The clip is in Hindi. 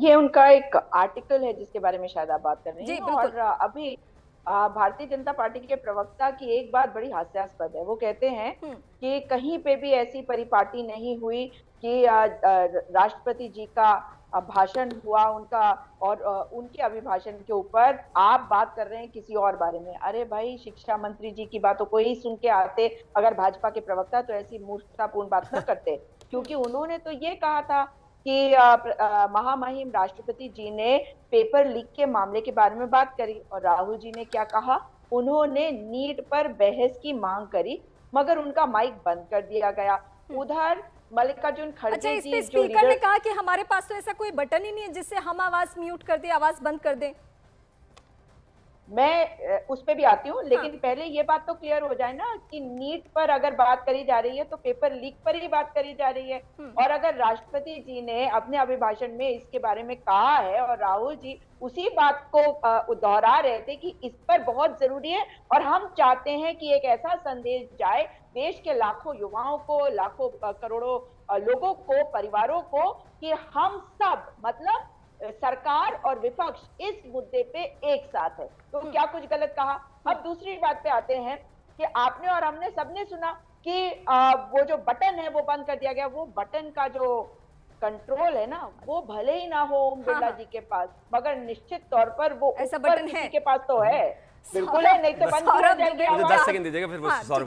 ये उनका एक आर्टिकल है जिसके बारे में शायद आप बात कर रही जी हैं। बिल्कुल। और अभी भारतीय जनता पार्टी के प्रवक्ता की एक बात बड़ी हास्यास्पद है। वो कहते हैं हम्म। कि कहीं पे भी ऐसी परिपाटी नहीं हुई कि राष्ट्रपति जी का भाषण हुआ उनका, और उनके अभिभाषण के ऊपर आप बात कर रहे हैं किसी और बारे में। अरे भाई, शिक्षा मंत्री जी की बातों को ही सुन के आते अगर भाजपा के प्रवक्ता, तो ऐसी मूर्खतापूर्ण बात न करते। क्योंकि उन्होंने तो ये कहा था कि महामहिम राष्ट्रपति जी ने पेपर लीक के मामले के बारे में बात करी, और राहुल जी ने क्या कहा? उन्होंने नीट पर बहस की मांग करी, मगर उनका माइक बंद कर दिया गया। हम्म। उधर मल्लिकार्जुन अच्छा, खड़गे इस जी पे जो स्पीकर ने लीडर, कहा कि हमारे पास तो ऐसा कोई बटन ही नहीं है जिससे हम आवाज म्यूट कर दें, आवाज बंद कर दें। मैं उस पे भी आती हूँ, हाँ। लेकिन पहले ये बात तो क्लियर हो जाए ना कि नीट पर अगर बात करी जा रही है तो पेपर लीक पर ही बात करी जा रही है। हम्म। और अगर राष्ट्रपति जी ने अपने अभिभाषण में इसके बारे में कहा है और राहुल जी उसी बात को दोहरा रहे थे कि इस पर बहुत जरूरी है, और हम चाहते हैं कि एक ऐसा संदेश जाए देश के लाखों युवाओं को, लाखों करोड़ों लोगों को, परिवारों को, कि हम सब मतलब सरकार और विपक्ष इस मुद्दे पे एक साथ है। तो हम्म। क्या कुछ गलत कहा? अब दूसरी बात पे आते हैं कि आपने और हमने सबने सुना कि वो जो बटन है वो बंद कर दिया गया। वो बटन का जो कंट्रोल है ना, वो भले ही ना हो ओम हाँ बिरला हाँ, जी के पास, मगर निश्चित तौर पर वो ऐसा ऊपर बटन है। किसी के पास तो है। बिल्कुल है, सौरभ, नहीं तो बंद भी हो सौरभ जाएगी दुबे मुझे आवाज। 10 सेकंड दीजिएगा, फिर वो हाँ सौरभ